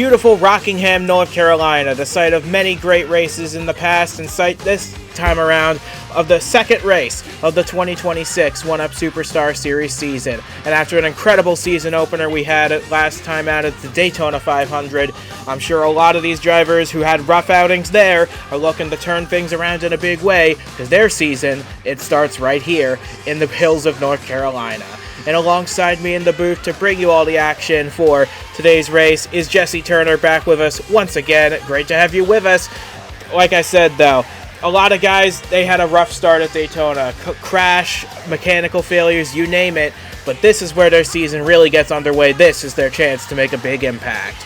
beautiful Rockingham, North Carolina, the site of many great races in the past, and site this time around of the second race of the 2026 1UP Superstar Series season. And after an incredible season opener we had last time out at the Daytona 500, I'm sure a lot of these drivers who had rough outings there are looking to turn things around in a big way, because their season, it starts right here in the hills of North Carolina. And alongside me in the booth to bring you all the action for today's race is Jesse Turner, back with us once again. Great to have you with us. Like I said, though, a lot of guys, they had a rough start at Daytona. Crash, mechanical failures, you name it. But this is where their season really gets underway. This is their chance to make a big impact.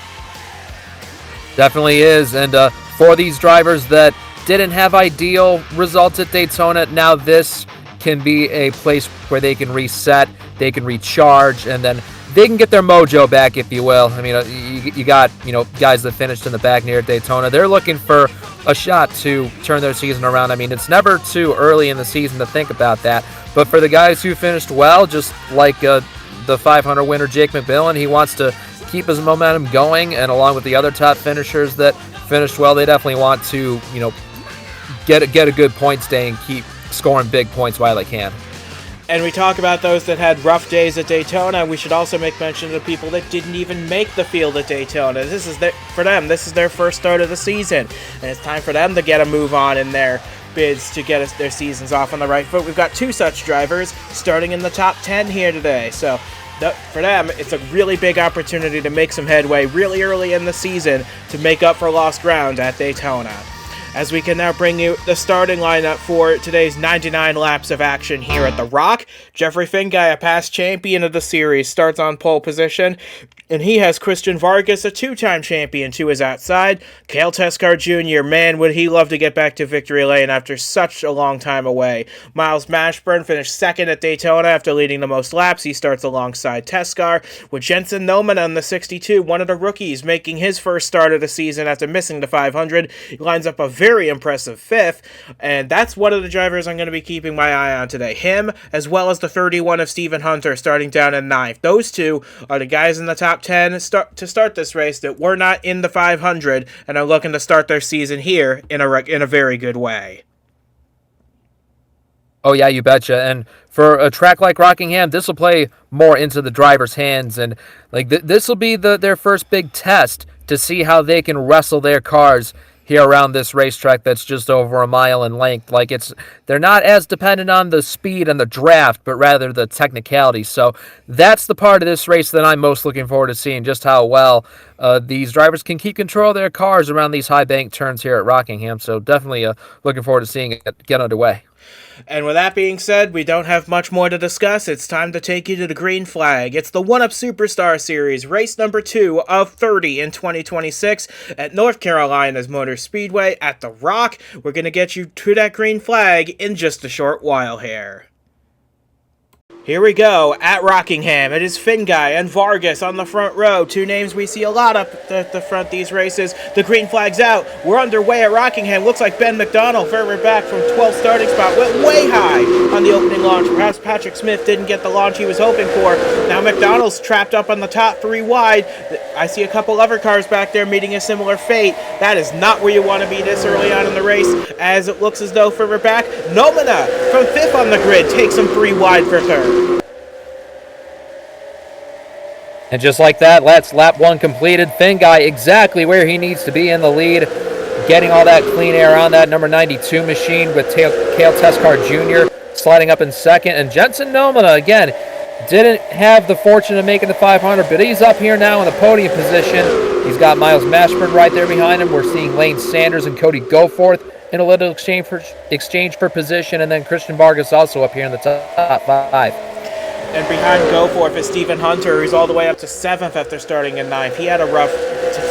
Definitely is. And for these drivers that didn't have ideal results at Daytona, now this can be a place where they can reset, they can recharge, and then they can get their mojo back, if you will. I mean, you got, guys that finished in the back near Daytona. They're looking for a shot to turn their season around. I mean, it's never too early in the season to think about that. But for the guys who finished well, just like the 500 winner Jake McMillen, he wants to keep his momentum going, and along with the other top finishers that finished well, they definitely want to, get a good points day and keep scoring big points while they can. And we talk about those that had rough days at Daytona. We should also make mention of the people that didn't even make the field at Daytona. This is their first start of the season, and it's time for them to get a move on in their bids to get their seasons off on the right foot. We've got two such drivers starting in the top 10 here today, so for them, it's a really big opportunity to make some headway really early in the season to make up for lost ground at Daytona. As we can now bring you the starting lineup for today's 99 laps of action here at The Rock. Jeffrey Finguy, a past champion of the series, starts on pole position, and he has Christian Vargas, a two-time champion, to his outside. Cale Teskar Jr., man, would he love to get back to victory lane after such a long time away. Miles Mashburn finished second at Daytona after leading the most laps. He starts alongside Teskar, with Jensen Noman on the 62, one of the rookies, making his first start of the season after missing the 500. He lines up a very impressive fifth, and that's one of the drivers I'm going to be keeping my eye on today. Him, as well as the 31 of Stephen Hunter, starting down in ninth. Those two are the guys in the top 10 to start this race that were not in the 500 and are looking to start their season here in a very good way. Oh, yeah, you betcha. And for a track like Rockingham, this will play more into the driver's hands, and this will be their first big test to see how they can wrestle their cars here around this racetrack that's just over a mile in length. They're not as dependent on the speed and the draft, but rather the technicality. So that's the part of this race that I'm most looking forward to seeing, just how well these drivers can keep control of their cars around these high bank turns here at Rockingham. So definitely looking forward to seeing it get underway. And with that being said, we don't have much more to discuss. It's time to take you to the green flag. It's the 1UP Superstar Series, race number 2 of 30 in 2026 at North Carolina's Motor Speedway at The Rock. We're going to get you to that green flag in just a short while here. Here we go, at Rockingham. It is Finguy and Vargas on the front row. Two names we see a lot up at the front these races. The green flag's out. We're underway at Rockingham. Looks like Ben McDonald, further back from 12th starting spot, went way high on the opening launch. Perhaps Patrick Smith didn't get the launch he was hoping for. Now McDonald's trapped up on the top 3 wide. I see a couple other cars back there meeting a similar fate. That is not where you want to be this early on in the race, as it looks as though further back, Nomina from 5th on the grid takes him 3 wide for 3rd. And just like that, that's lap 1 completed. Finguy exactly where he needs to be in the lead, getting all that clean air on that number 92 machine, with Cale Teskar Jr. sliding up in second. And Jensen Nomina, again, didn't have the fortune of making the 500, but he's up here now in the podium position. He's got Miles Mashburn right there behind him. We're seeing Lane Sanders and Cody Goforth in a little exchange for position, and then Christian Vargas also up here in the top 5. And behind Goforth is Stephen Hunter, who's all the way up to 7th after starting in 9th. He had a rough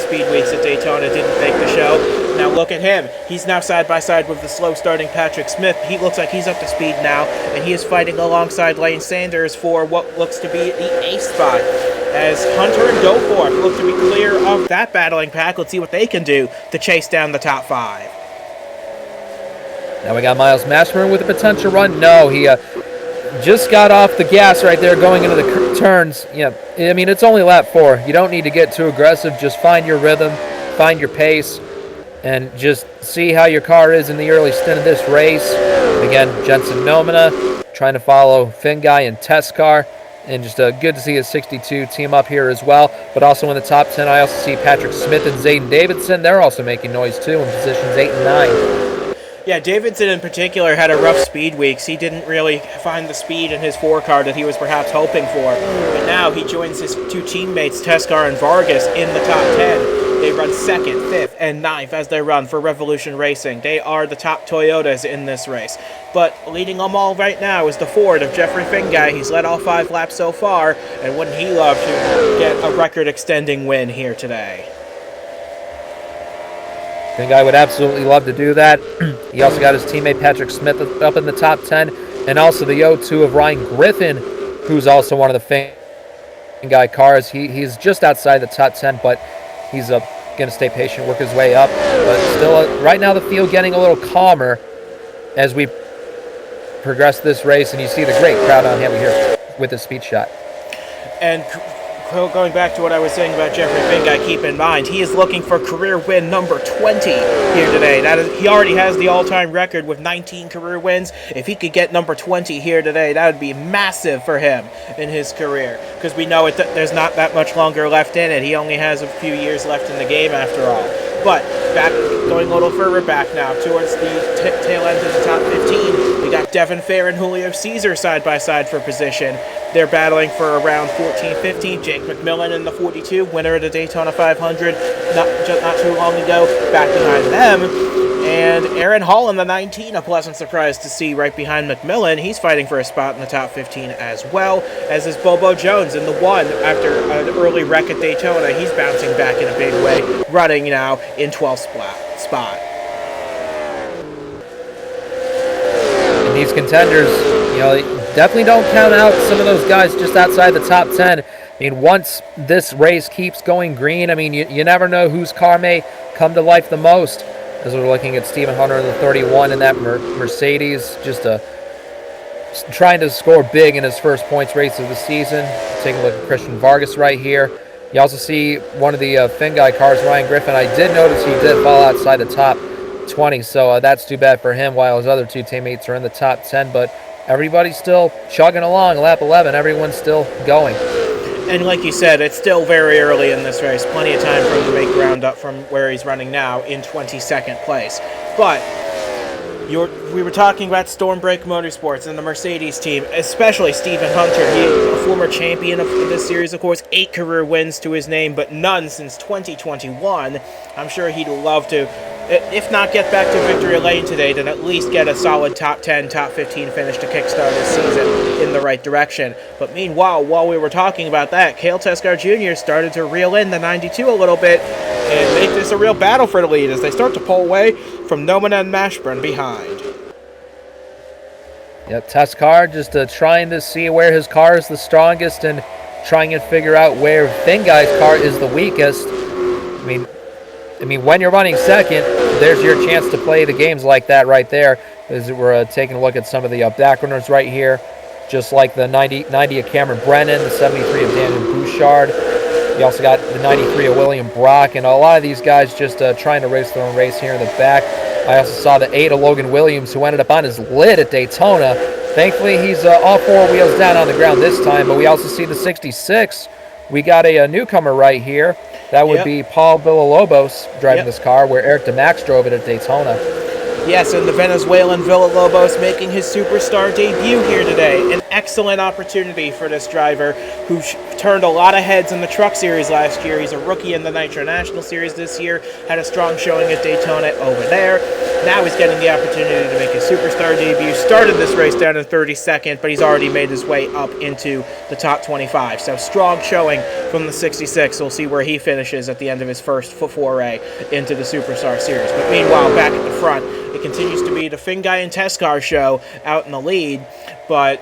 speed weeks at Daytona, didn't make the show. Now look at him. He's now side by side with the slow starting Patrick Smith. He looks like he's up to speed now, and he is fighting alongside Lane Sanders for what looks to be the 8th spot, as Hunter and Goforth look to be clear of that battling pack. Let's see what they can do to chase down the top 5. Now we got Miles Mashburn with a potential run. No, he just got off the gas right there going into the turns, yeah, I mean, it's only lap 4. You don't need to get too aggressive. Just find your rhythm, find your pace, and just see how your car is in the early stint of this race. Again, Jensen Nomina trying to follow Finguy and Test Car. And just good to see his 62 team up here as well. But also in the top 10, I also see Patrick Smith and Zayden Davidson. They're also making noise too in positions 8 and 9. Yeah, Davidson in particular had a rough speed weeks. He didn't really find the speed in his 4 car that he was perhaps hoping for. But now he joins his 2 teammates, Teskar and Vargas, in the top 10. They run 2nd, 5th, and 9th as they run for Revolution Racing. They are the top Toyotas in this race. But leading them all right now is the Ford of Jeffrey Finguy. He's led all 5 laps so far, and wouldn't he love to get a record-extending win here today? I think I would absolutely love to do that. He also got his teammate Patrick Smith up in the top 10, and also the O2 of Ryan Griffin, who's also one of the Finguy cars. He's just outside the top 10, but he's going to stay patient, work his way up. But still, right now the field getting a little calmer as we progress this race, and you see the great crowd on him here with his speed shot. And going back to what I was saying about Jeffrey Finguy, keep in mind, he is looking for career win number 20 here today. He already has the all-time record with 19 career wins. If he could get number 20 here today, that would be massive for him in his career. Because we know there's not that much longer left in it. He only has a few years left in the game after all. But going a little further back now, towards the tail end of the top 15, we got Devin Fair and Julio Caesar side by side for position. They're battling for around 14-15. Jake McMillen in the 42, winner of the Daytona 500 not too long ago, back behind them. And Aaron Hall in the 19, a pleasant surprise to see right behind McMillen. He's fighting for a spot in the top 15 as well, as is Bobo Jones in the 1 after an early wreck at Daytona. He's bouncing back in a big way, running now in 12th spot. And these contenders, definitely don't count out some of those guys just outside the top 10. I mean, once this race keeps going green, I mean, you never know whose car may come to life the most. As we're looking at Stephen Hunter in the 31 in that Mercedes, just trying to score big in his first points race of the season. Taking a look at Christian Vargas right here. You also see one of the Finguy cars, Ryan Griffin. I did notice he did fall outside the top 20, so that's too bad for him, while his other 2 teammates are in the top 10. But everybody's still chugging along. Lap 11, everyone's still going. And like you said, it's still very early in this race. Plenty of time for him to make ground up from where he's running now in 22nd place. But we were talking about Stormbreak Motorsports and the Mercedes team, especially Stephen Hunter. He is a former champion of this series, of course, 8 career wins to his name, but none since 2021. I'm sure he'd love to, if not get back to victory lane today, then at least get a solid top 10, top 15 finish to kickstart this season in the right direction. But meanwhile, while we were talking about that, Cale Teskar Jr. started to reel in the 92 a little bit and make this a real battle for the lead as they start to pull away from Nomina and Mashburn behind. Yep, Teskar just trying to see where his car is the strongest and trying to figure out where Finguy's car is the weakest. I mean, when you're running second, there's your chance to play the games like that right there. As we're taking a look at some of the back runners right here, just like the 90 of Cameron Brennan, the 73 of Daniel Bouchard. You also got the 93 of William Brock, and a lot of these guys just trying to race their own race here in the back. I also saw the 8 of Logan Williams, who ended up on his lid at Daytona. Thankfully, he's all 4 wheels down on the ground this time, but we also see the 66. We got a newcomer right here. That would be Paul Villalobos driving this car, where Eric DeMax drove it at Daytona. Yes, and the Venezuelan Villalobos making his superstar debut here today. An excellent opportunity for this driver who turned a lot of heads in the Truck Series last year. He's a rookie in the Nitro National Series this year, had a strong showing at Daytona over there. Now he's getting the opportunity to make his superstar debut. Started this race down in 32nd, but he's already made his way up into the top 25. So strong showing from the 66. We'll see where he finishes at the end of his first foray into the Superstar Series. But meanwhile, back at the front, it continues to be the Finguy and Teskar show out in the lead, but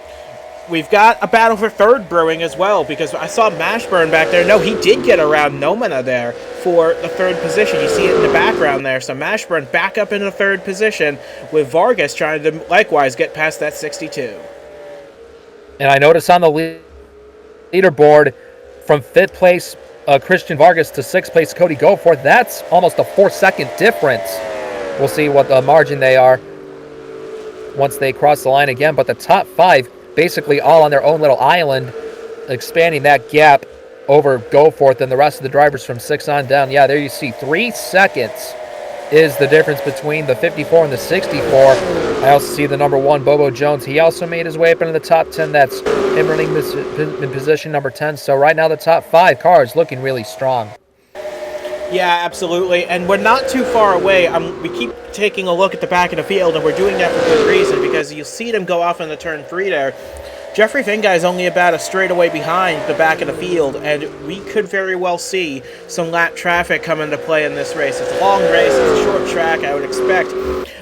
we've got a battle for third brewing as well, because I saw Mashburn back there. No, he did get around Nomina there for the third position. You see it in the background there. So Mashburn back up in the third position with Vargas trying to likewise get past that 62. And I noticed on the lead leaderboard from 5th place Christian Vargas to 6th place Cody Goforth. That's almost a 4-second difference. We'll see what the margin they are once they cross the line again. But the top 5 basically all on their own little island, expanding that gap over Goforth and the rest of the drivers from 6 on down. Yeah, there you see 3 seconds is the difference between the 54 and the 64. I also see the number 1, Bobo Jones. He also made his way up into the top 10. That's him running in position number 10. So right now the top 5 cars looking really strong. Yeah, absolutely. And we're not too far away. We keep taking a look at the back of the field, and we're doing that for good reason, because you'll see them go off in the turn 3 there. Jeffrey Fingai is only about a straightaway behind the back of the field, and we could very well see some lap traffic come into play in this race. It's a long race, it's a short track. I would expect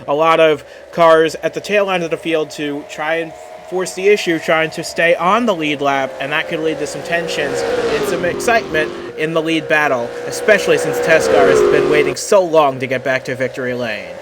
a lot of cars at the tail end of the field to try and force the issue, trying to stay on the lead lap, and that could lead to some tensions and some excitement in the lead battle, especially since Teskar has been waiting so long to get back to victory lane.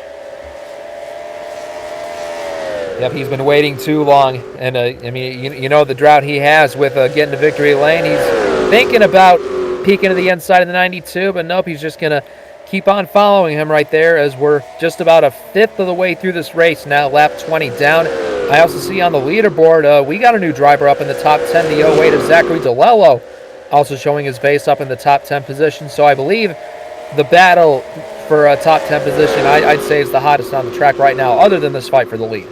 Yep, he's been waiting too long, and I mean, you know the drought he has with getting to victory lane. He's thinking about peeking to the inside of the 92, but nope, he's just going to keep on following him right there as we're just about a 5th of the way through this race now, lap 20 down. I also see on the leaderboard, we got a new driver up in the top 10, the 08 of Zachary DeLello, also showing his base up in the top 10 position. So I believe the battle for a top 10 position, I'd say, is the hottest on the track right now, other than this fight for the lead.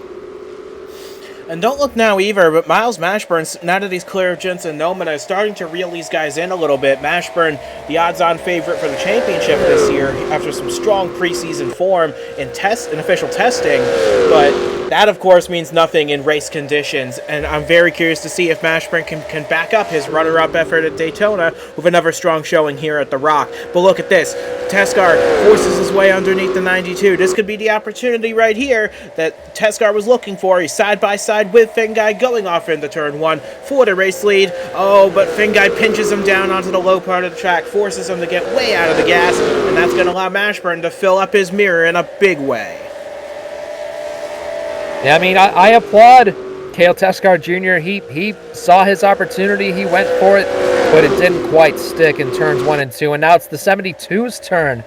And don't look now either, but Miles Mashburn, now that he's clear of Jensen Nomina, is starting to reel these guys in a little bit. Mashburn, the odds-on favorite for the championship this year, after some strong preseason form in official testing, but that, of course, means nothing in race conditions, and I'm very curious to see if Mashburn can back up his runner-up effort at Daytona with another strong showing here at the Rock. But look at this. Teskar forces his way underneath the 92. This could be the opportunity right here that Teskar was looking for. He's side-by-side with Fingai going off into turn 1 for the race lead. Oh, but Fingai pinches him down onto the low part of the track, forces him to get way out of the gas, and that's going to allow Mashburn to fill up his mirror in a big way. Yeah, I mean, I applaud Cale Teskar Jr. He saw his opportunity, he went for it, but it didn't quite stick in turns 1 and 2. And now it's the 72's turn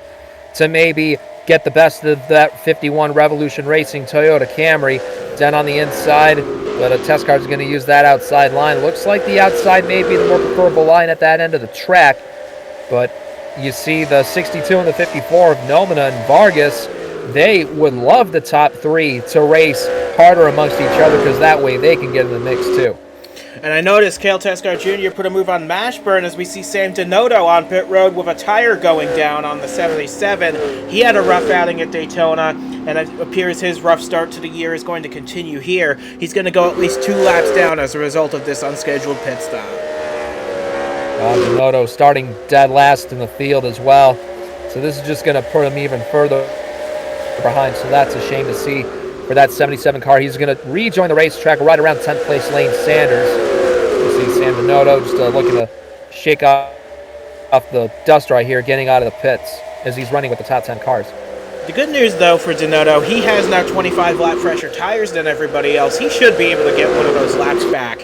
to maybe get the best of that 51 Revolution Racing Toyota Camry down on the inside. But Teskar's going to use that outside line. Looks like the outside may be the more preferable line at that end of the track. But you see the 62 and the 54 of Nomina and Vargas, they would love the top 3 to race harder amongst each other, because that way they can get in the mix too. And I noticed Cale Teskar Jr. put a move on Mashburn as we see Sam Donato on pit road with a tire going down on the 77. He had a rough outing at Daytona, and it appears his rough start to the year is going to continue here. He's going to go at least 2 laps down as a result of this unscheduled pit stop. Donato starting dead last in the field as well. So this is just going to put him even further behind, so that's a shame to see for that 77 car. He's going to rejoin the racetrack right around 10th place Lane Sanders. You see Sam Donato just looking to shake off the dust right here, getting out of the pits as he's running with the top 10 cars. The good news, though, for Donato, he has now 25 lap fresher tires than everybody else. He should be able to get one of those laps back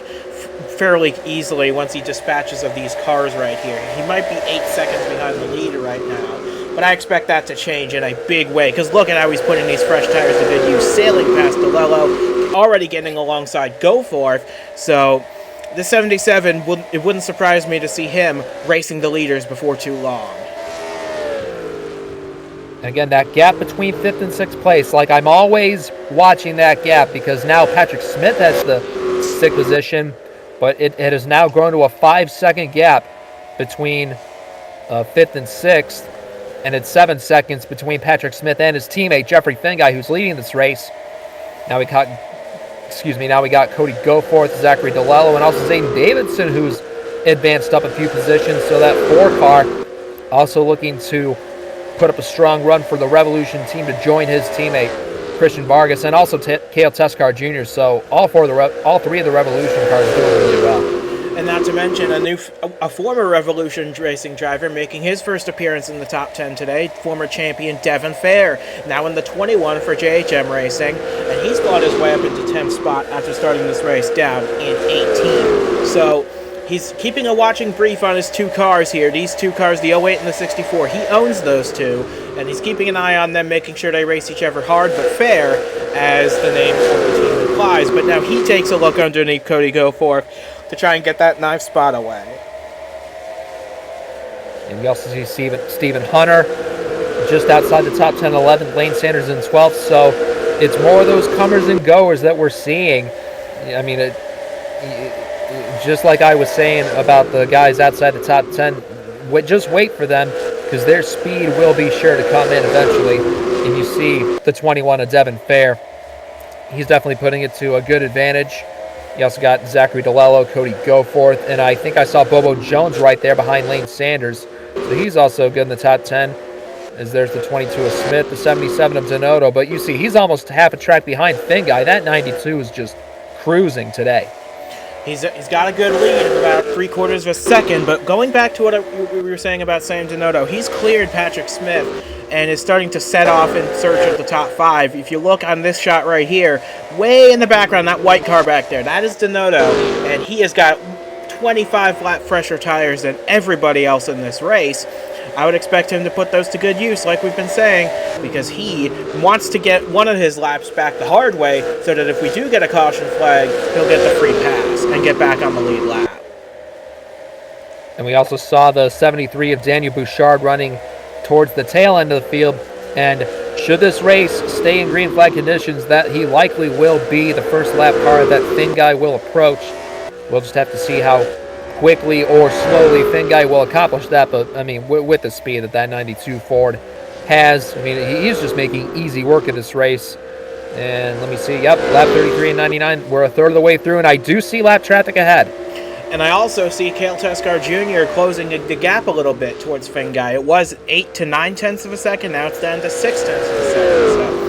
fairly easily once he dispatches of these cars right here. He might be 8 seconds behind the leader right now, but I expect that to change in a big way, because look at how he's putting these fresh tires to good use, sailing past DeLello, already getting alongside Goforth. So the 77, it wouldn't surprise me to see him racing the leaders before too long. Again, that gap between 5th and 6th place, like I'm always watching that gap, because now Patrick Smith has the 6th position, but it has now grown to a 5-second gap between 5th and 6th, and it's 7 seconds between Patrick Smith and his teammate Jeffrey Fingai, who's leading this race. Now we got Cody Goforth, Zachary DeLello, and also Zayden Davidson, who's advanced up a few positions. So that 4 car also looking to put up a strong run for the Revolution team to join his teammate Christian Vargas, and also Cale Teskar Jr. So all 3 of the Revolution cars doing really well. And not to mention a former Revolution racing driver making his first appearance in the top 10 today, former champion Devin Fair, now in the 21 for JHM Racing, and he's fought his way up into 10th spot after starting this race down in 18. So He's keeping a watching brief on his two cars here. These two cars, the 08 and the 64. He owns those two, and he's keeping an eye on them, making sure they race each other hard but fair, as the name of the team implies. But now he takes a look underneath Cody Goforth to try and get that knife spot away. And we also see Stephen Hunter just outside the top 10, 11th, Lane Sanders in 12th. So it's more of those comers and goers that we're seeing. I mean, just like I was saying about the guys outside the top 10, just wait for them, because their speed will be sure to come in eventually. And you see the 21 of Devin Fair. He's definitely putting it to a good advantage. You also got Zachary DeLello, Cody Goforth, and I think I saw Bobo Jones right there behind Lane Sanders. So he's also good in the top 10. As there's the 22 of Smith, the 77 of Donato. But you see, he's almost half a track behind Finguy. That 92 is just cruising today. He's got a good lead of about 3/4 of a second, but going back to what we were saying about Sam Donato, he's cleared Patrick Smith and is starting to set off in search of the top 5. If you look on this shot right here, way in the background, that white car back there, that is Donato, and he has got 25 lap fresher tires than everybody else in this race. I would expect him to put those to good use, like we've been saying, because he wants to get one of his laps back the hard way, so that if we do get a caution flag, he'll get the free pass and get back on the lead lap. And we also saw the 73 of Daniel Bouchard running towards the tail end of the field. And should this race stay in green flag conditions, that he likely will be the first lap car that Finguy will approach. We'll just have to see how quickly or slowly Finguy will accomplish that. But, I mean, with the speed that 92 Ford has, I mean, he's just making easy work of this race. And let me see, yep, lap 33 and 99. We're a third of the way through, and I do see lap traffic ahead. And I also see Cale Teskar Jr. closing the gap a little bit towards Finguy. It was 8 to 9 tenths of a second. Now it's down to 6 tenths of a second.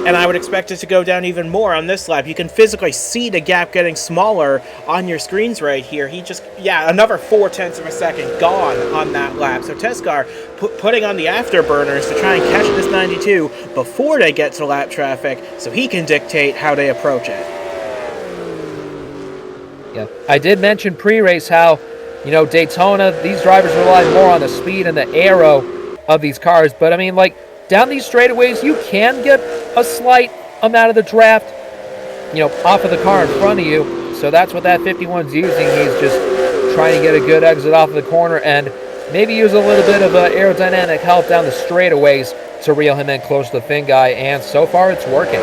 And I would expect it to go down even more on this lap. You can physically see the gap getting smaller on your screens right here. Another 4 tenths of a second gone on that lap. So Teskar putting on the afterburners to try and catch this 92 before they get to lap traffic, so he can dictate how they approach it. Yeah, I did mention pre-race how, Daytona, these drivers rely more on the speed and the aero of these cars. But, I mean, like, down these straightaways, you can get a slight amount of the draft, off of the car in front of you. So that's what that 51's using. He's just trying to get a good exit off of the corner and maybe use a little bit of aerodynamic help down the straightaways to reel him in close to the Finguy. And so far, it's working.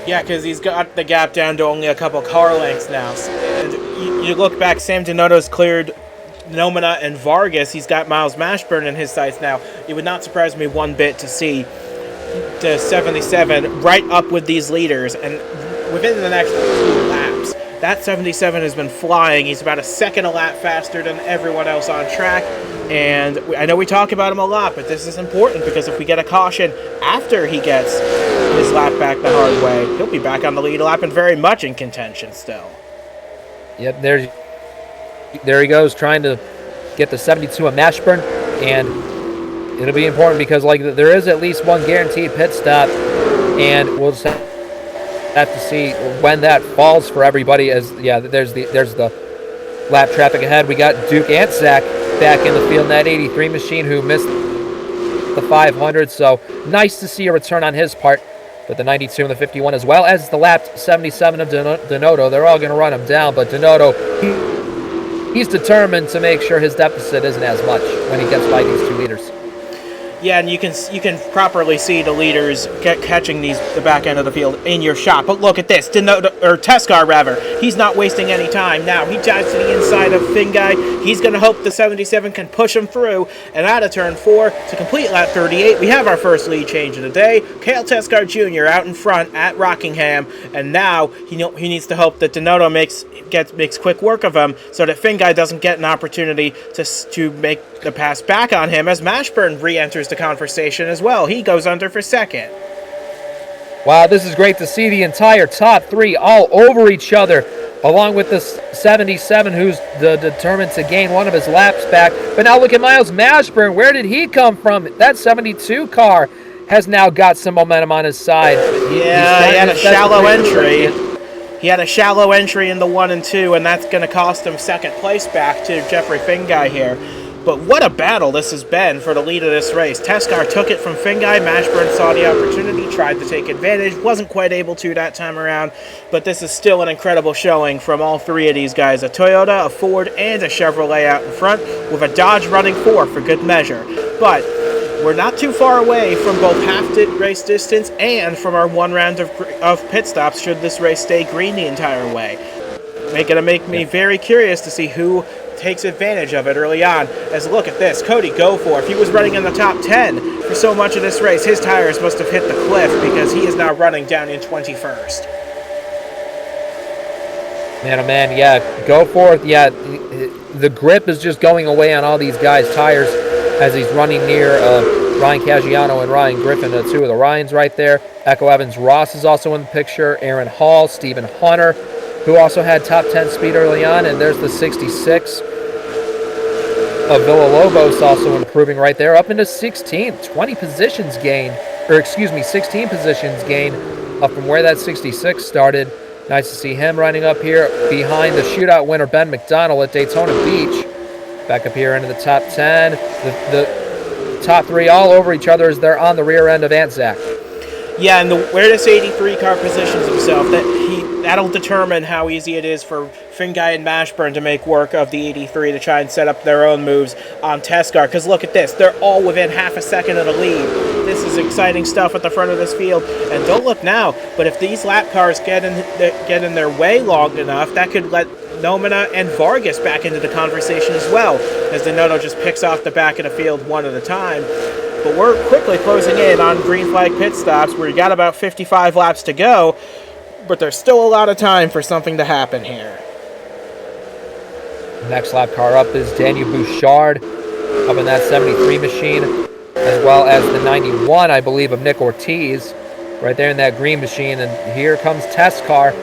Yeah, because he's got the gap down to only a couple car lengths now. And you look back, Sam Donato's cleared Nomina and Vargas. He's got Miles Mashburn in his sights now. It would not surprise me one bit to see the 77 right up with these leaders. And within the next 2 laps, that 77 has been flying. He's about a second a lap faster than everyone else on track. And I know we talk about him a lot, but this is important because if we get a caution after he gets his lap back the hard way, he'll be back on the lead lap and very much in contention still. Yep, there he goes, trying to get the 72 of Mashburn, and it'll be important because there is at least one guaranteed pit stop, and we'll just have to see when that falls for everybody. There's the lap traffic ahead. We got Duke Antzak back in the field in that 83 machine who missed the 500, so nice to see a return on his part. But the 92 and the 51, as well as the lapped 77 of Donato, they're all going to run him down. But Donato, he's determined to make sure his deficit isn't as much when he gets by these 2 leaders. Yeah, and you can properly see the leaders catching the back end of the field in your shot. But look at this, Teskar rather. He's not wasting any time now. He dives to the inside of Finguy. He's going to hope the 77 can push him through. And out of turn 4 to complete lap 38, we have our first lead change of the day. Cale Teskar Jr. out in front at Rockingham, and now he needs to hope that Donato makes quick work of him, so that Finguy doesn't get an opportunity to make the pass back on him, as Mashburn re-enters the conversation as well. He goes under for second. Wow, this is great to see the entire top 3 all over each other, along with the 77 who's determined to gain one of his laps back. But now look at Miles Mashburn. Where did he come from? That 72 car has now got some momentum on his side. Yeah, he had a shallow entry. He had a shallow entry in the 1 and 2, and that's going to cost him second place back to Jeffrey Finguy here. But what a battle this has been for the lead of this race. Teskar took it from Finguy. Mashburn saw the opportunity, tried to take advantage, wasn't quite able to that time around, but this is still an incredible showing from all three of these guys. A Toyota, a Ford, and a Chevrolet out in front, with a Dodge running fourth for good measure. But we're not too far away from both half race distance and from our one round of pit stops should this race stay green the entire way. Make me very curious to see who takes advantage of it early on. As look at this, Cody Goforth, he was running in the top 10 for so much of this race. His tires must have hit the cliff because he is now running down in 21st. Man, oh man, yeah, Goforth, yeah, the grip is just going away on all these guys' tires as he's running near Ryan Caggiano and Ryan Griffin, two of the Ryans right there. Echo Evans Ross is also in the picture. Aaron Hall, Stephen Hunter, who also had top 10 speed early on, and there's the 66 of Villalobos also improving right there, up into 16th, 16 positions gain up from where that 66 started. Nice to see him running up here behind the shootout winner Ben McDonald at Daytona Beach. Back up here into the top 10. The top three all over each other as they're on the rear end of Anzac. Yeah, and where this 83 car positions himself, that'll determine how easy it is for Finguy and Mashburn to make work of the 83 to try and set up their own moves on Teskar. Because look at this, they're all within half a second of the lead. This is exciting stuff at the front of this field. And don't look now, but if these lap cars get in their way long enough, that could let Nomina and Vargas back into the conversation as well, as the Noto just picks off the back of the field one at a time. But we're quickly closing in on green flag pit stops. We've got about 55 laps to go, but there's still a lot of time for something to happen here. Next lap car up is Daniel Bouchard up in that 73 machine, as well as the 91, I believe, of Nick Ortiz right there in that green machine. And here comes Teskar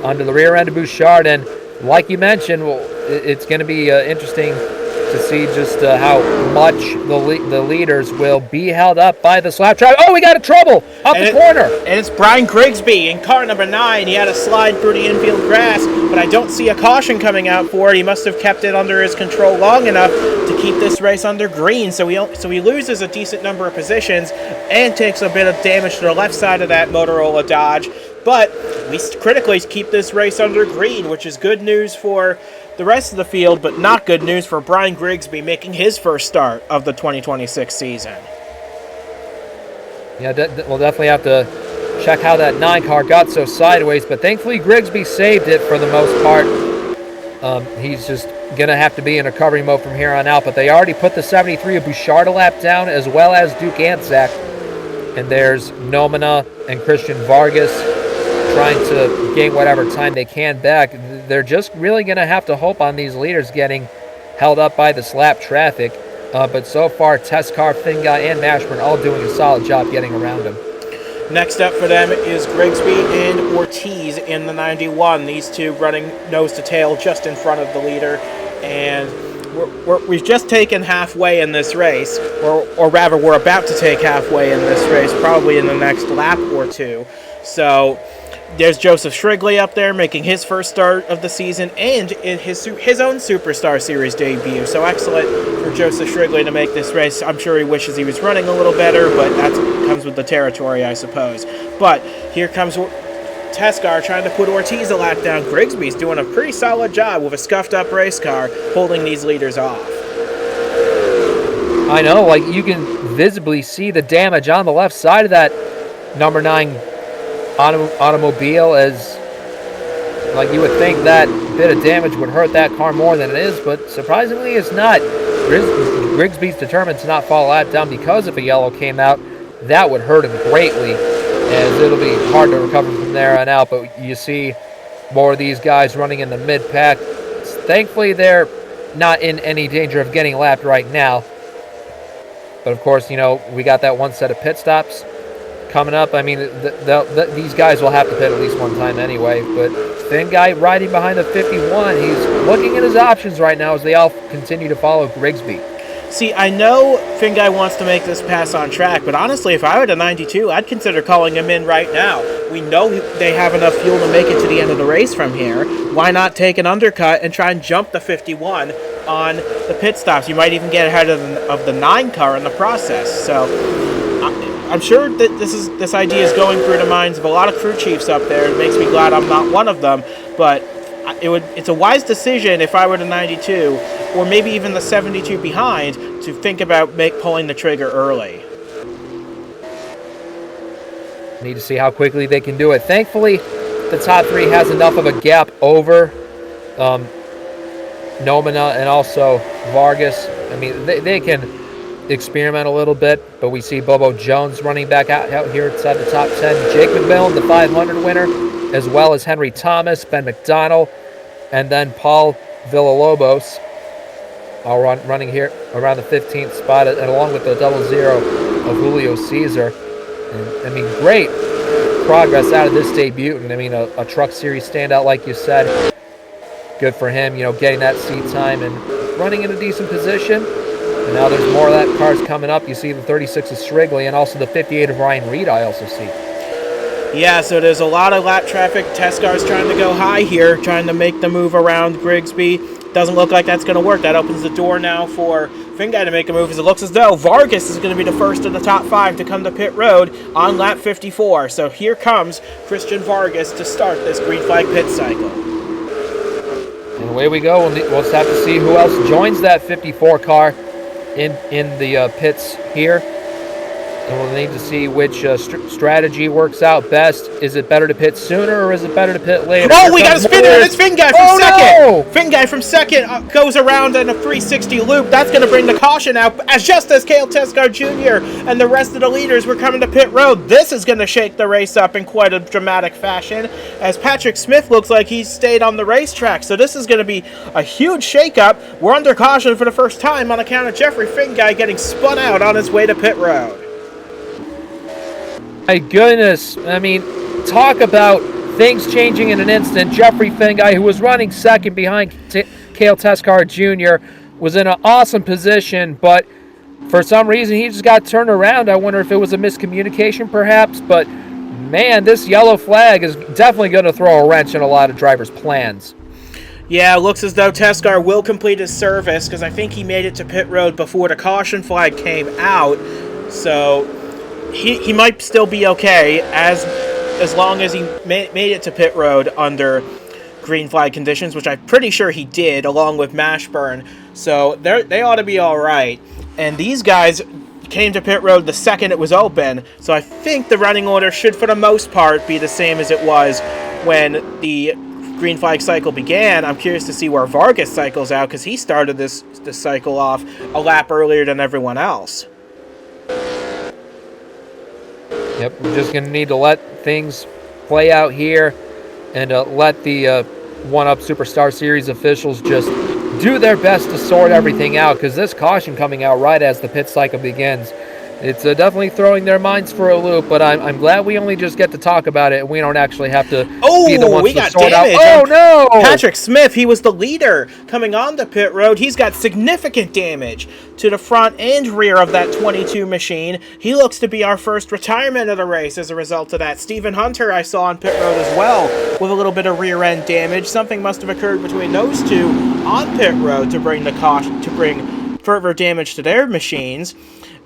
under the rear end of Bouchard. And like you mentioned, well, it's going to be interesting to see just how much the leaders will be held up by the slap traffic. Oh, we got a trouble up the corner. And it's Brian Grigsby in car number 9. He had a slide through the infield grass, but I don't see a caution coming out for it. He must have kept it under his control long enough to keep this race under green. So he loses a decent number of positions and takes a bit of damage to the left side of that Motorola Dodge. But we critically keep this race under green, which is good news for the rest of the field, but not good news for Brian Grigsby making his first start of the 2026 season. Yeah, we'll definitely have to check how that 9 car got so sideways, but thankfully Grigsby saved it for the most part. He's just going to have to be in recovery mode from here on out, but they already put the 73 of Bouchard a lap down, as well as Duke Anzac. And there's Nomina and Christian Vargas trying to gain whatever time they can back. They're just really going to have to hope on these leaders getting held up by the slap traffic. But so far, Teskar, Finguy, and Mashburn all doing a solid job getting around him. Next up for them is Grigsby and Ortiz in the 91. These two running nose to tail just in front of the leader. And we've just taken halfway in this race, or rather we're about to take halfway in this race, probably in the next lap or two. So there's Joseph Shrigley up there making his first start of the season and in his own Superstar Series debut. So excellent for Joseph Shrigley to make this race. I'm sure he wishes he was running a little better, but that comes with the territory, I suppose. But here comes Teskar trying to put Ortiz a lap down. Grigsby's doing a pretty solid job with a scuffed up race car holding these leaders off. I know, like you can visibly see the damage on the left side of that number 9 automobile, as like you would think that bit of damage would hurt that car more than it is, but surprisingly it's not. Grigsby's determined to not fall a lap down because if a yellow came out, that would hurt him greatly, as it'll be hard to recover from there on out. But you see more of these guys running in the mid-pack. Thankfully, they're not in any danger of getting lapped right now. But of course, you know, we got that one set of pit stops coming up. I mean, these guys will have to pit at least one time anyway. But Finguy riding behind the 51, he's looking at his options right now as they all continue to follow Grigsby. See, I know Finguy wants to make this pass on track, but honestly, if I were the 92, I'd consider calling him in right now. We know they have enough fuel to make it to the end of the race from here. Why not take an undercut and try and jump the 51 on the pit stops? You might even get ahead of the 9 car in the process. So I'm sure that this idea is going through the minds of a lot of crew chiefs up there. It makes me glad I'm not one of them, but it's a wise decision if I were the 92, or maybe even the 72 behind, to think about pulling the trigger early. Need to see how quickly they can do it. Thankfully, the top 3 has enough of a gap over Nomina and also Vargas. I mean, they can experiment a little bit, but we see Bobo Jones running back out here inside the top 10. Jake McMillen, the 500 winner, as well as Henry Thomas, Ben McDonald, and then Paul Villalobos, all running here around the 15th spot, and along with the 00 of Julio Cesar. And, I mean, great progress out of this debut. And I mean, a Truck Series standout, like you said. Good for him, getting that seat time and running in a decent position. And now there's more of that cars coming up. You see the 36 of Strigley and also the 58 of Ryan Reed I also see. Yeah, so there's a lot of lap traffic. Test cars trying to go high here, trying to make the move around Grigsby. Doesn't look like that's going to work. That opens the door now for Finguy to make a move, as it looks as though Vargas is going to be the first of the top 5 to come to pit road on lap 54. So here comes Christian Vargas to start this green flag pit cycle. And away we go. We'll just have to see who else joins that 54 car in the pits here. And we'll need to see which strategy works out best. Is it better to pit sooner or is it better to pit later? Oh, we got a spinner, and it's Finguy from second. No! Finguy from second goes around in a 360 loop. That's going to bring the caution out, just as Cale Tescar Jr. and the rest of the leaders were coming to pit road. This is going to shake the race up in quite a dramatic fashion, as Patrick Smith looks like he's stayed on the racetrack. So this is going to be a huge shakeup. We're under caution for the first time on account of Jeffrey Finguy getting spun out on his way to pit road. My goodness, I mean, talk about things changing in an instant. Jeffrey Finguy, who was running second behind Cale Tescar Jr., was in an awesome position, but for some reason he just got turned around. I wonder if it was a miscommunication perhaps, but man, this yellow flag is definitely going to throw a wrench in a lot of drivers' plans. Yeah, it looks as though Tescar will complete his service, because I think he made it to pit road before the caution flag came out, so he might still be okay as long as he made it to pit road under green flag conditions, which I'm pretty sure he did, along with Mashburn. So they ought to be all right. And these guys came to pit road the second it was open, so I think the running order should, for the most part, be the same as it was when the green flag cycle began. I'm curious to see where Vargas cycles out, because he started this cycle off a lap earlier than everyone else. Yep, we're just going to need to let things play out here and let the 1UP Superstar Series officials just do their best to sort everything out, because this caution coming out right as the pit cycle begins, it's definitely throwing their minds for a loop, but I'm glad we only just get to talk about it and we don't actually have to be the ones to sort out. Oh, no! Patrick Smith, he was the leader coming on the pit road. He's got significant damage to the front and rear of that 22 machine. He looks to be our first retirement of the race as a result of that. Stephen Hunter I saw on pit road as well with a little bit of rear end damage. Something must have occurred between those two on pit road to bring the caution, to bring further damage to their machines.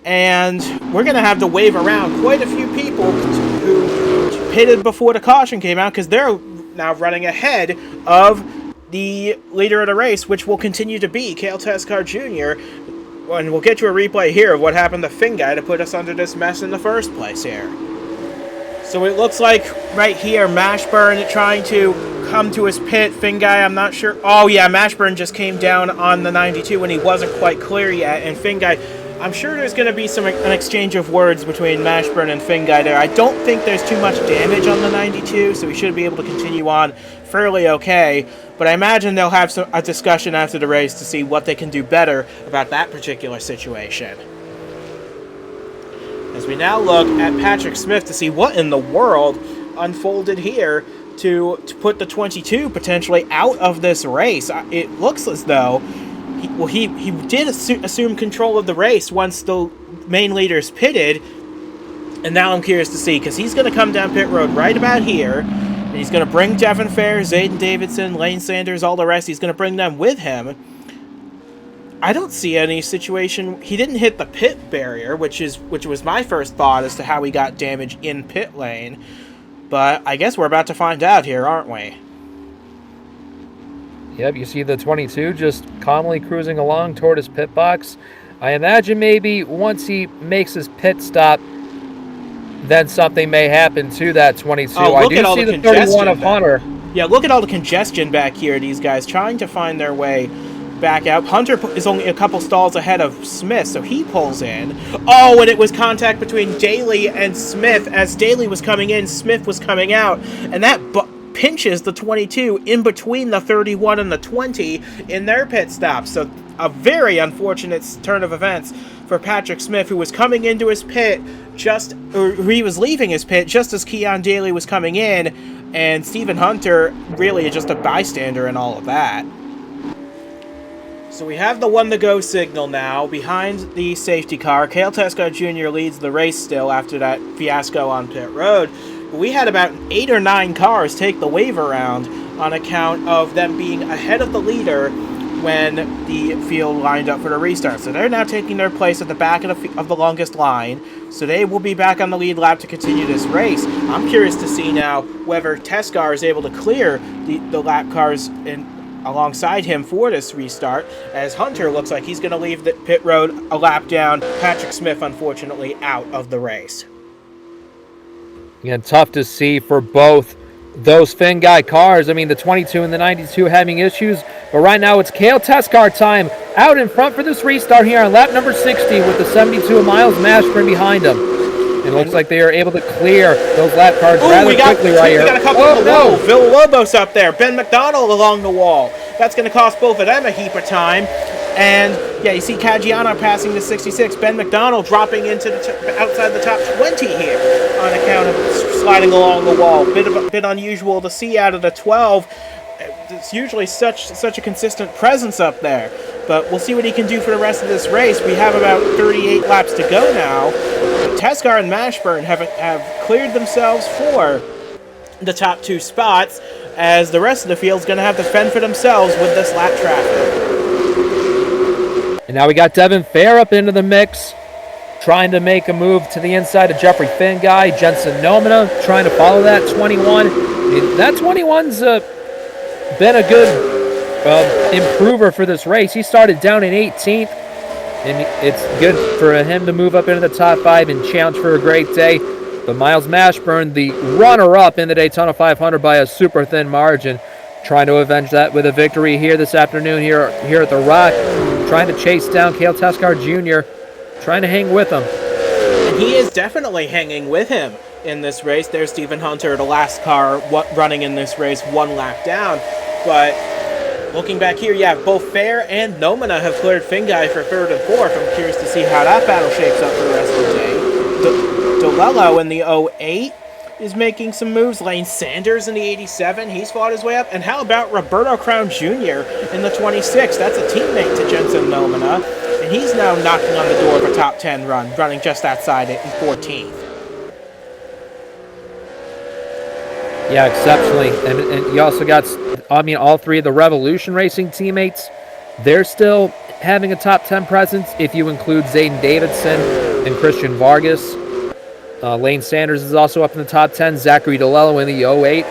And we're going to have to wave around quite a few people who pitted before the caution came out, because they're now running ahead of the leader of the race, which will continue to be Cale Tescar Jr. And we'll get you a replay here of what happened to Finguy to put us under this mess in the first place here. So it looks like right here, Mashburn trying to come to his pit. Finguy, I'm not sure. Oh yeah, Mashburn just came down on the 92 when he wasn't quite clear yet. And Finguy, I'm sure there's going to be an exchange of words between Mashburn and Finguy there. I don't think there's too much damage on the 92, so we should be able to continue on fairly okay. But I imagine they'll have a discussion after the race to see what they can do better about that particular situation. As we now look at Patrick Smith to see what in the world unfolded here to put the 22 potentially out of this race. It looks as though he did assume control of the race once the main leaders pitted, and now I'm curious to see, because he's going to come down pit road right about here, and he's going to bring Devin Fair, Zayden Davidson, Lane Sanders, all the rest. He's going to bring them with him. I don't see any situation. He didn't hit the pit barrier, which was my first thought as to how he got damage in pit lane. But I guess we're about to find out here, aren't we? Yep, you see the 22 just calmly cruising along toward his pit box. I imagine maybe once he makes his pit stop, then something may happen to that 22. I do see the 31 of Hunter. Yeah, look at all the congestion back here. These guys trying to find their way back out. Hunter is only a couple stalls ahead of Smith, so he pulls in. Oh, and it was contact between Daly and Smith. As Daly was coming in, Smith was coming out, and that pinches the 22 in between the 31 and the 20 in their pit stop. So a very unfortunate turn of events for Patrick Smith, who was coming into his pit he was leaving his pit just as Keon Daly was coming in, and Stephen Hunter really just a bystander in all of that. So we have the 1-to-go signal now behind the safety car. Cale Tescar Jr. leads the race still after that fiasco on pit road. We had about 8 or 9 cars take the wave around on account of them being ahead of the leader when the field lined up for the restart. So they're now taking their place at the back of the longest line. So they will be back on the lead lap to continue this race. I'm curious to see now whether Tescar is able to clear the lap cars alongside him for this restart, as Hunter looks like he's going to leave the pit road a lap down. Patrick Smith, unfortunately, out of the race. Again, tough to see for both those Finn Guy cars. I mean, the 22 and the 92 having issues, but right now it's Cale Tescar time out in front for this restart here on lap number 60 with the 72 of Miles Mashburn behind him. It looks like they are able to clear those lap cars rather quickly right here. We got a couple on the wall. Villalobos up there. Ben McDonald along the wall. That's going to cost both of them a heap of time. And, yeah, you see Caggiano passing the 66. Ben McDonald dropping into outside the top 20 here on account of sliding along the wall. Bit unusual to see out of the 12. It's usually such a consistent presence up there. But we'll see what he can do for the rest of this race. We have about 38 laps to go now. Tescar and Mashburn have cleared themselves for the top 2 spots, as the rest of the field's going to have to fend for themselves with this lap traffic. And now we got Devin Fair up into the mix, trying to make a move to the inside of Jeffrey Finn Guy. Jensen Nomina trying to follow that 21. That 21's been a good improver for this race. He started down in 18th, and it's good for him to move up into the top 5 and challenge for a great day. But Miles Mashburn, the runner-up in the Daytona 500 by a super thin margin, trying to avenge that with a victory here this afternoon here at the Rock, trying to chase down Cale Tescar Jr., trying to hang with him. And he is definitely hanging with him in this race. There's Stephen Hunter, the last car running in this race, 1 lap down. But looking back here, yeah, both Fair and Nomina have cleared Finn Guy for 3rd and 4th. I'm curious to see how that battle shapes up for the rest of the day. DeLello in the 08 is making some moves. Lane Sanders in the 87, he's fought his way up. And how about Roberto Crown Jr. in the 26? That's a teammate to Jensen Nomina, and he's now knocking on the door of a top 10 run, running just outside it in 14th. Yeah, exceptionally. And you also got, all 3 of the Revolution Racing teammates. They're still having a top 10 presence if you include Zayden Davidson and Christian Vargas. Lane Sanders is also up in the top 10. Zachary DeLello in the 08,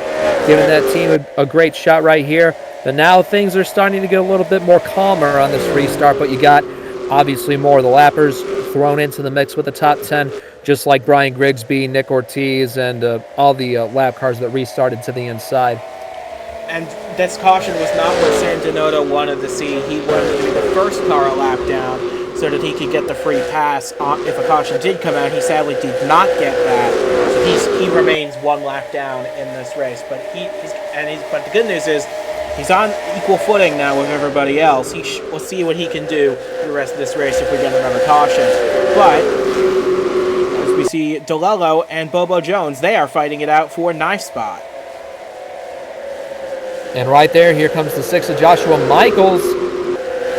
giving that team a great shot right here. But now things are starting to get a little bit more calmer on this restart, but you got obviously more of the lappers thrown into the mix with the top 10, just like Brian Grigsby, Nick Ortiz, and all the lap cars that restarted to the inside. And this caution was not what San Donato wanted to see. He wanted to be the first car a lap down so that he could get the free pass if a caution did come out. He sadly did not get that. So he remains 1 lap down in this race. But but the good news is he's on equal footing now with everybody else. We'll see what he can do for the rest of this race if we get another caution. But as we see DeLello and Bobo Jones, they are fighting it out for 9th spot. And right there, here comes the 6 of Joshua Michaels.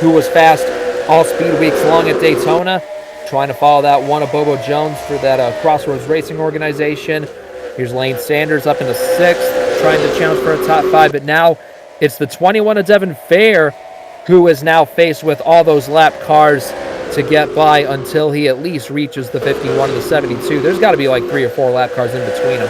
who was fast all speed weeks long at Daytona, trying to follow that one of Bobo Jones for that Crossroads Racing organization. Here's Lane Sanders up into 6th, trying to challenge for a top 5, but now it's the 21 of Devin Fair who is now faced with all those lap cars to get by until he at least reaches the 51 and the 72. There's got to be like 3 or 4 lap cars in between them.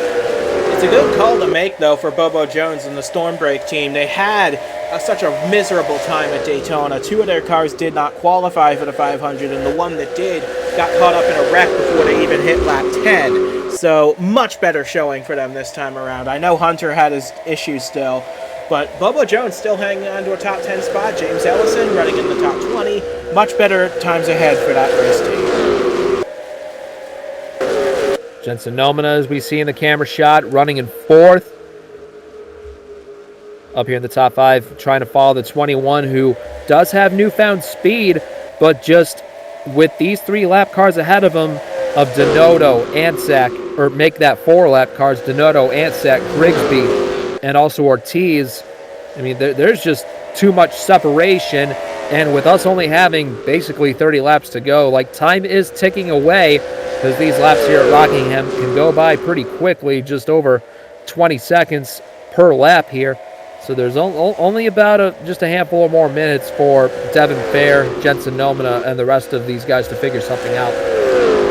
It's a good call to make, though, for Bobo Jones and the Stormbreak team. They had such a miserable time at Daytona. 2 of their cars did not qualify for the 500, and the one that did got caught up in a wreck before they even hit lap 10. So much better showing for them this time around. I know Hunter had his issues still, but Bobo Jones still hanging on to a top 10 spot. James Ellison running in the top 20. Much better times ahead for that race team. Jensen Nomina, as we see in the camera shot, running in 4th. Up here in the top 5, trying to follow the 21, who does have newfound speed, but just with these 3 lap cars ahead of him of Donato, Ansack, or make that 4 lap cars, Donato, Ansack, Grigsby, and also Ortiz. I mean, there's just too much separation, and with us only having basically 30 laps to go, like, time is ticking away, because these laps here at Rockingham can go by pretty quickly, just over 20 seconds per lap here. So there's only about just a handful of more minutes for Devin Fair, Jensen Nomina, and the rest of these guys to figure something out.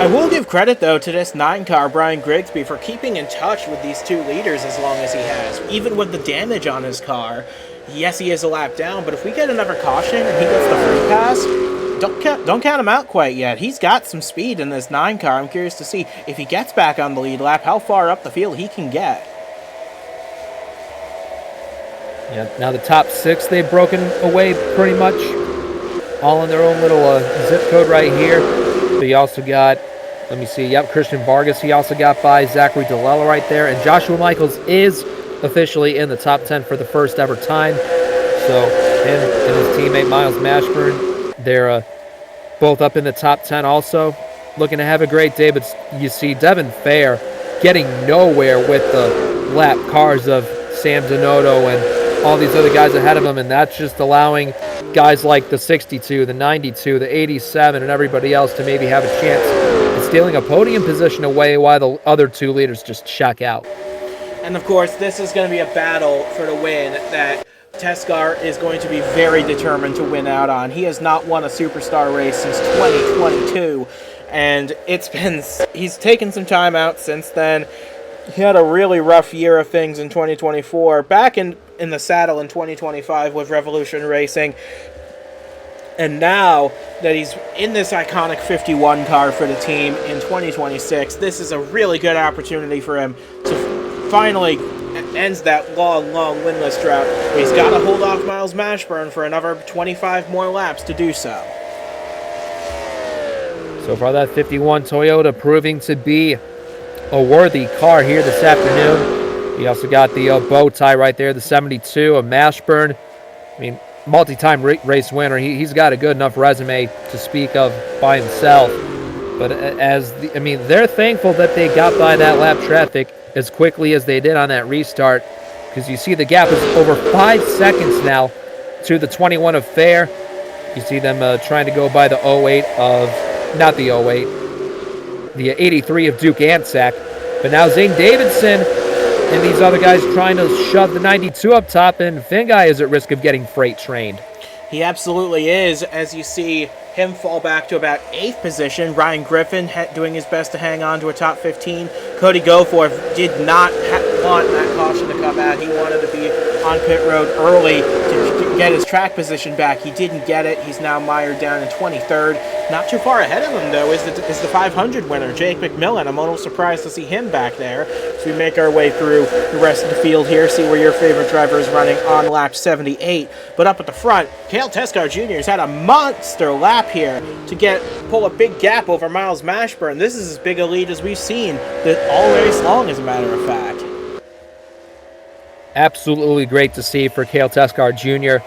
I will give credit, though, to this 9-car, Brian Grigsby, for keeping in touch with these 2 leaders as long as he has. Even with the damage on his car, yes, he is a lap down, but if we get another caution and he gets the free pass, don't count him out quite yet. He's got some speed in this 9-car. I'm curious to see if he gets back on the lead lap, how far up the field he can get. Yeah, now the top 6, they've broken away pretty much, all in their own little zip code right here. But you also got, let me see, yep, Christian Vargas, he also got by, Zachary DeLella right there, and Joshua Michaels is officially in the top 10 for the first ever time. So him and his teammate Miles Mashburn, they're both up in the top 10 also, looking to have a great day. But you see Devin Fair getting nowhere with the lap cars of Sam Donato and all these other guys ahead of him, and that's just allowing guys like the 62, the 92, the 87, and everybody else to maybe have a chance at stealing a podium position away while the other 2 leaders just check out. And of course, this is going to be a battle for the win that Teskar is going to be very determined to win out on. He has not won a Superstar race since 2022, and he's taken some time out since then. He had a really rough year of things in 2024. Back in the saddle in 2025 with Revolution Racing. And now that he's in this iconic 51 car for the team in 2026, this is a really good opportunity for him to finally ends that long winless drought. But he's got to hold off Miles Mashburn for another 25 more laps to do so. So far, that 51 Toyota proving to be a worthy car here this afternoon. You also got the bow tie right there, the 72 of Mashburn. I mean, multi-time race winner. He's got a good enough resume to speak of by himself. But they're thankful that they got by that lap traffic as quickly as they did on that restart, because you see the gap is over 5 seconds now to the 21 of Fair. You see them trying to go by the 08 of, not the 08, the 83 of Duke Ansack. But now Zane Davidson and these other guys trying to shove the 92 up top, and Finguy is at risk of getting freight trained. He absolutely is, as you see him fall back to about 8th position. Ryan Griffin doing his best to hang on to a top 15. Cody Goforth did not want that caution to come out. He wanted to be on pit road early to get his track position back. He didn't get it. He's now mired down in 23rd. Not too far ahead of him, though, is the 500 winner, Jake McMillen. I'm a little surprised to see him back there. So we make our way through the rest of the field here, see where your favorite driver is running on lap 78. But up at the front, Cale Teskar Jr. has had a monster lap here to pull a big gap over Miles Mashburn. This is as big a lead as we've seen all race long, as a matter of fact. Absolutely great to see for Cale Teskar Jr.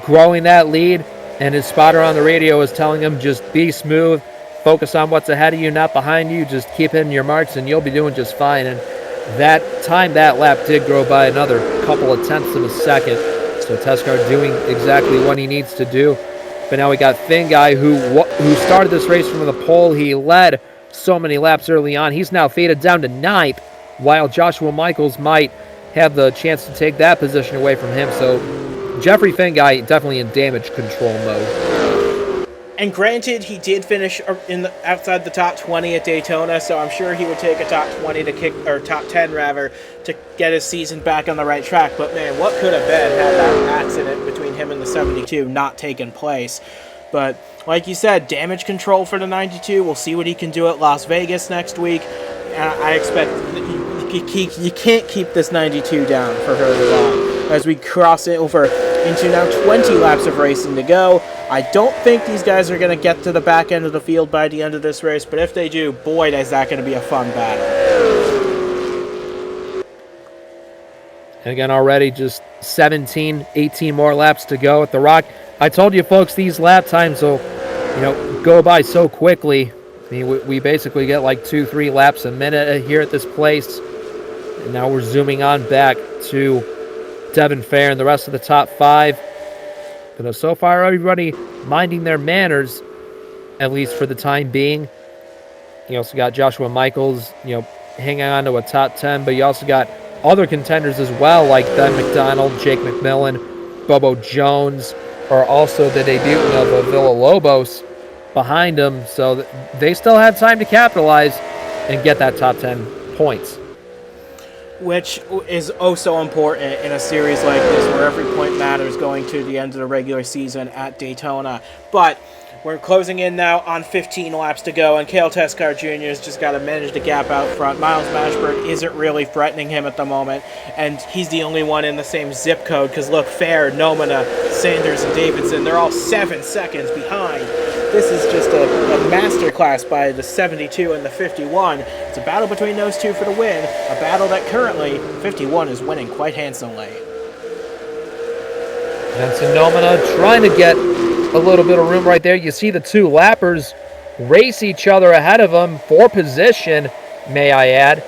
growing that lead, and his spotter on the radio is telling him just be smooth, focus on what's ahead of you, not behind you, just keep hitting your marks and you'll be doing just fine. And that time, that lap did grow by another couple of tenths of a second. So Teskar doing exactly what he needs to do. But now we got Finguy, who started this race from the pole. He led so many laps early on. He's now faded down to 9th, while Joshua Michaels might have the chance to take that position away from him. So Jeffrey Finguy definitely in damage control mode. And granted, he did finish outside the top 20 at Daytona, so I'm sure he would take a top 20 to kick, or top 10 rather, to get his season back on the right track. But man, what could have been had that accident between him and the 72 not taken place? But like you said, damage control for the 92. We'll see what he can do at Las Vegas next week. I expect you can't keep this 92 down for very long. As we cross it over into now 20 laps of racing to go. I don't think these guys are going to get to the back end of the field by the end of this race, but if they do, boy, is that going to be a fun battle. And again, already just 17, 18 more laps to go at the Rock. I told you folks, these lap times will, go by so quickly. I mean, we basically get like 2-3 laps a minute here at this place. And now we're zooming on back to Devin Fair and the rest of the top 5. But so far, everybody minding their manners, at least for the time being. You also got Joshua Michaels, hanging on to a top 10, but you also got other contenders as well, like Ben McDonald, Jake McMillen, Bobo Jones, or also the debut of Villalobos behind them. So they still have time to capitalize and get that top 10 points. Which is oh so important in a series like this where every point matters going to the end of the regular season at Daytona. But we're closing in now on 15 laps to go, and Cale Teskar Jr. has just got to manage the gap out front. Miles Mashburn isn't really threatening him at the moment, and he's the only one in the same zip code because look, Fair, Nomina, Sanders, and Davidson, they're all 7 seconds behind. This is just a masterclass by the 72 and the 51. It's a battle between those two for the win, a battle that currently 51 is winning quite handsomely. Jensen Nomina trying to get a little bit of room right there. You see the two lappers race each other ahead of them for position, may I add,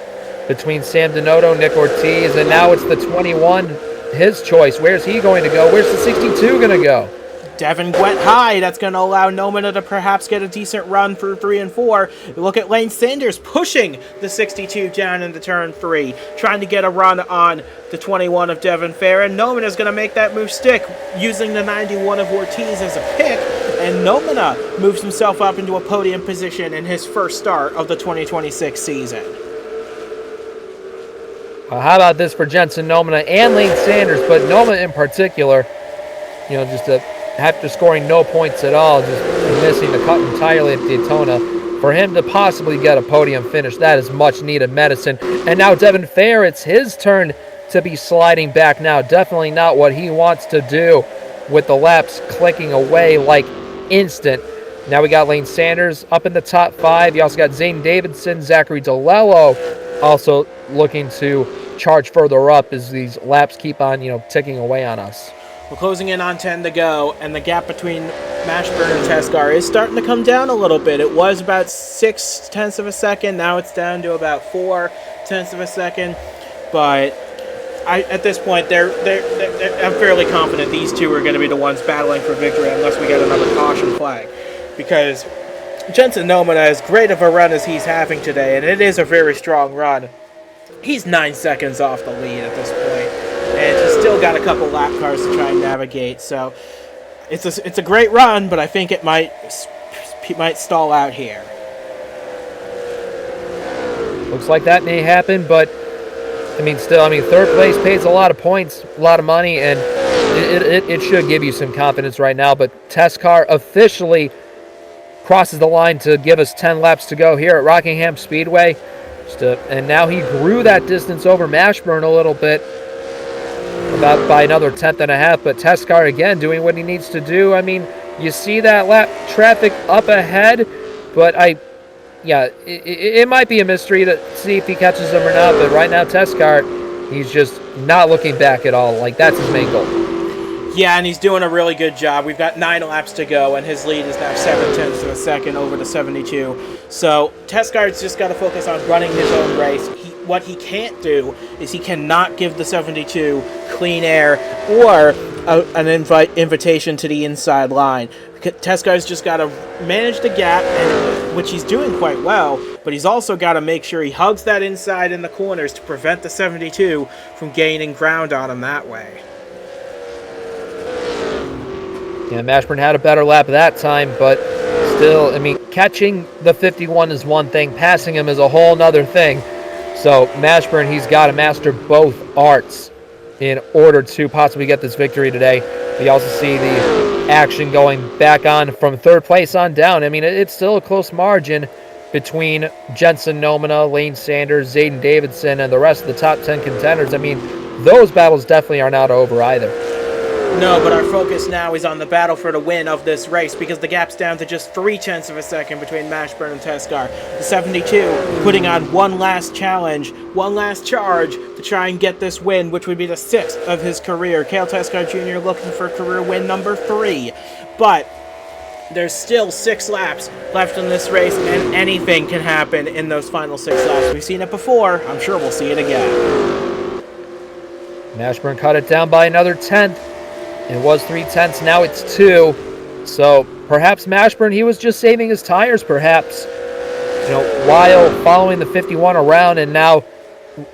between Sam Donato, Nick Ortiz, and now it's the 21, his choice. Where's he going to go? Where's the 62 going to go? Devin went high. That's going to allow Nomina to perhaps get a decent run for 3 and 4. Look at Lane Sanders pushing the 62 down into turn 3, trying to get a run on the 21 of Devin Fair, and Nomina's going to make that move stick using the 91 of Ortiz as a pick, and Nomina moves himself up into a podium position in his first start of the 2026 season. Well, how about this for Jensen Nomina and Lane Sanders, but Nomina in particular, after scoring no points at all, just missing the cut entirely at Daytona, for him to possibly get a podium finish, that is much needed medicine. And now Devin Fair, it's his turn to be sliding back now. Definitely not what he wants to do with the laps clicking away like instant. Now we got Lane Sanders up in the top 5. You also got Zane Davidson, Zachary DeLello also looking to charge further up as these laps keep on, ticking away on us. We're closing in on 10 to go, and the gap between Mashburn and Teskar is starting to come down a little bit. It was about 0.6 of a second. Now it's down to about 0.4 of a second. But at this point, I'm fairly confident these two are going to be the ones battling for victory unless we get another caution flag. Because Jensen Nomina, as great of a run as he's having today, and it is a very strong run, he's 9 seconds off the lead at this point. And he's still got a couple lap cars to try and navigate, so it's a great run, but I think it might stall out here. Looks like that may happen, but third place pays a lot of points, a lot of money, and it should give you some confidence right now. But Teskar officially crosses the line to give us 10 laps to go here at Rockingham Speedway, and now he grew that distance over Mashburn a little bit. About by another 1/10.5, but Teskar again doing what he needs to do. You see that lap traffic up ahead, but it might be a mystery to see if he catches him or not. But right now, Teskar, he's just not looking back at all. That's his main goal. Yeah, and he's doing a really good job. We've got 9 laps to go, and his lead is now 0.7 of a second over the 72. So Teskar's just got to focus on running his own race. what he can't do is he cannot give the 72 clean air or an invitation to the inside line. Tescar's just got to manage the gap, which he's doing quite well, but he's also got to make sure he hugs that inside in the corners to prevent the 72 from gaining ground on him that way. Yeah, Mashburn had a better lap that time, but still, I mean, catching the 51 is one thing, passing him is a whole nother thing. So Mashburn, he's got to master both arts in order to possibly get this victory today. We also see the action going back on from third place on down. I mean, it's still a close margin between Jensen Nomina, Lane Sanders, Zayden Davidson, and the rest of the top 10 contenders. I mean, those battles definitely are not over either. No, but our focus now is on the battle for the win of this race because the gap's down to just 0.3 of a second between Mashburn and Tescar. The 72 putting on one last challenge, one last charge to try and get this win, which would be the 6th of his career. Cale Tescar Jr. looking for career win number 3. But there's still 6 laps left in this race, and anything can happen in those final 6 laps. We've seen it before. I'm sure we'll see it again. Mashburn cut it down by another 10th. It was 0.3, now it's 2. So perhaps Mashburn, he was just saving his tires, perhaps, while following the 51 around, and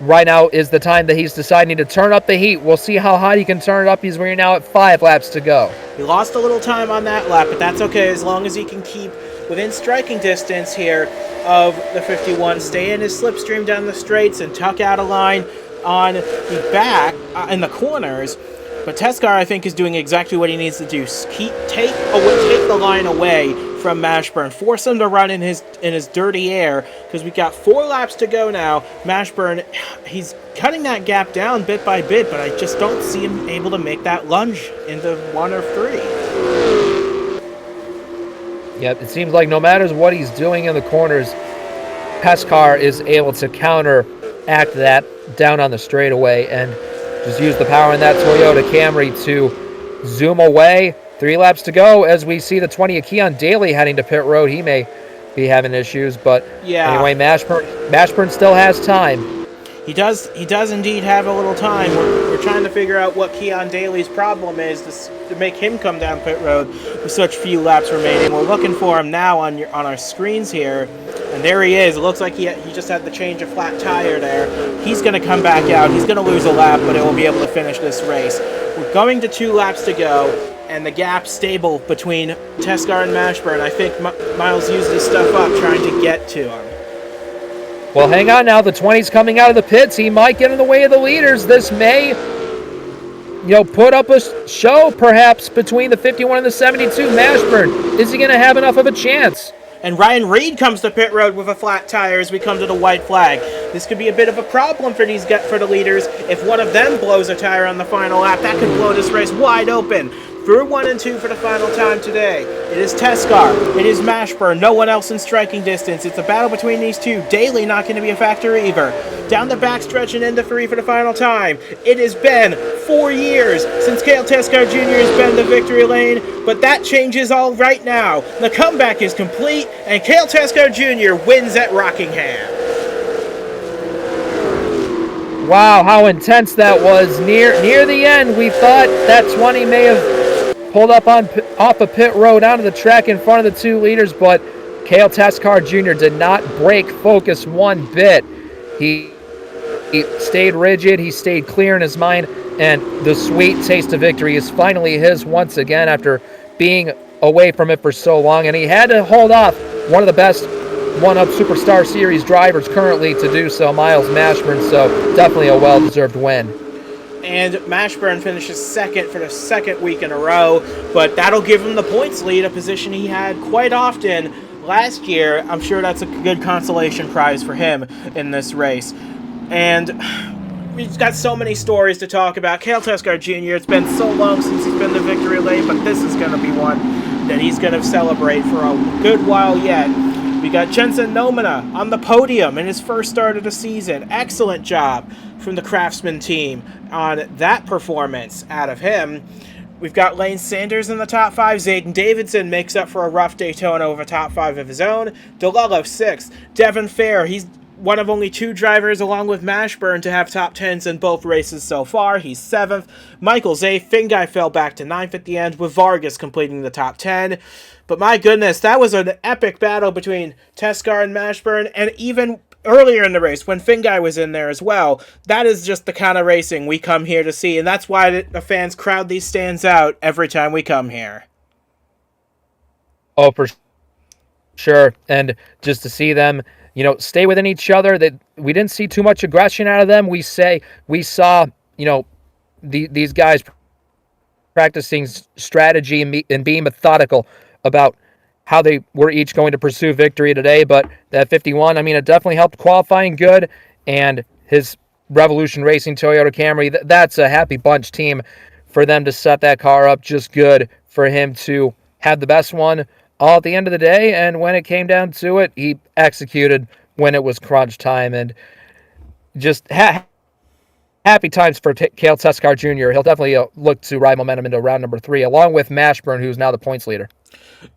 right now is the time that he's deciding to turn up the heat. We'll see how hot he can turn it up. We're now at 5 laps to go. He lost a little time on that lap, but that's okay as long as he can keep within striking distance here of the 51, stay in his slipstream down the straights and tuck out a line on the back in the corners. But Tescar, I think, is doing exactly what he needs to do. Take the line away from Mashburn. Force him to run in his dirty air, because we've got 4 laps to go now. Mashburn, he's cutting that gap down bit by bit, but I just don't see him able to make that lunge into 1 or 3. Yep, it seems like no matter what he's doing in the corners, Tescar is able to counteract that down on the straightaway and just use the power in that Toyota Camry to zoom away. 3 laps to go as we see the 20 of Keon Daly heading to pit road. He may be having issues, but yeah. Anyway, Mashburn still has time. He does indeed have a little time. We're trying to figure out what Keon Daly's problem is to make him come down pit road with such few laps remaining. We're looking for him now on our screens here. And there he is. It looks like he just had the change of flat tire there. He's going to come back out. He's going to lose a lap, but he will be able to finish this race. We're going to 2 laps to go, and the gap stable between Tescar and Mashburn. I think Miles used his stuff up trying to get to him. Well, hang on now. The 20's coming out of the pits. He might get in the way of the leaders. This may, put up a show, perhaps, between the 51 and the 72. Mashburn, is he going to have enough of a chance? And Ryan Reed comes to pit road with a flat tire as we come to the white flag. This could be a bit of a problem for the leaders. If one of them blows a tire on the final lap, that could blow this race wide open. Through 1 and 2 for the final time today. It is Tescar. It is Mashburn. No one else in striking distance. It's a battle between these two. Daly not going to be a factor either. Down the backstretch and into 3 for the final time. It has been 4 years since Cale Tescar Jr. has been in the victory lane, but that changes all right now. The comeback is complete, and Cale Tescar Jr. wins at Rockingham. Wow, how intense that was. Near the end, we thought that 20 may have pulled up off a pit road onto the track in front of the 2 leaders, but Cale Tescar Jr. did not break focus one bit. He stayed rigid, he stayed clear in his mind, and the sweet taste of victory is finally his once again after being away from it for so long, and he had to hold off one of the best one-up Superstar Series drivers currently to do so, Miles Mashburn, so definitely a well-deserved win. And Mashburn finishes 2nd for the 2nd week in a row, but that'll give him the points lead, a position he had quite often last year. I'm sure that's a good consolation prize for him in this race. And we've got so many stories to talk about. Cale Tescar Jr., it's been so long since he's been in the victory lane, but this is going to be one that he's going to celebrate for a good while yet. We got Jensen Nomina on the podium in his first start of the season. Excellent job from the Craftsman team on that performance out of him. We've got Lane Sanders in the top 5. Zayden Davidson makes up for a rough Daytona with a top 5 of his own. DeLello 6th. Devin Fair, he's one of only 2 drivers, along with Mashburn, to have top 10s in both races so far. He's 7th. Michael's 8th. Finguy fell back to 9th at the end, with Vargas completing the top 10. But my goodness, that was an epic battle between Teskar and Mashburn, and even earlier in the race, when Finguy was in there as well. That is just the kind of racing we come here to see, and that's why the fans crowd these stands out every time we come here. Oh, for sure. And just to see them, stay within each other, that we didn't see too much aggression out of them. We saw, these guys practicing strategy and being methodical about how they were each going to pursue victory today. But that 51, it definitely helped qualifying good. And his Revolution Racing Toyota Camry, that's a happy bunch team for them to set that car up just good for him to have the best one all at the end of the day. And when it came down to it, he executed when it was crunch time. And just happy times for Cale Teskar Jr. He'll definitely look to ride momentum into round number 3, along with Mashburn, who's now the points leader.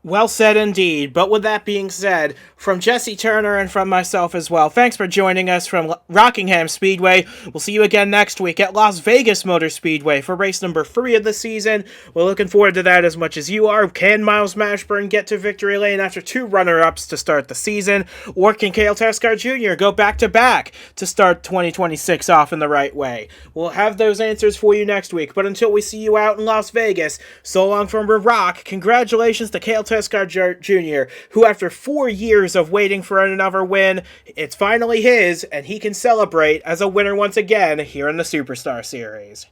Well said indeed. But with that being said, from Jesse Turner and from myself as well, thanks for joining us from Rockingham Speedway. We'll see you again next week at Las Vegas Motor Speedway for race number 3 of the season. We're looking forward to that as much as you are. Can Miles Mashburn get to victory lane after 2 runner-ups to start the season? Or can Cale Teskar Jr. go back-to-back to start 2026 off in the right way? We'll have those answers for you next week. But until we see you out in Las Vegas, so long from Rock. Congratulations to Cale Teskar Jr., who after 4 years of waiting for another win, it's finally his, and he can celebrate as a winner once again here in the Superstar Series.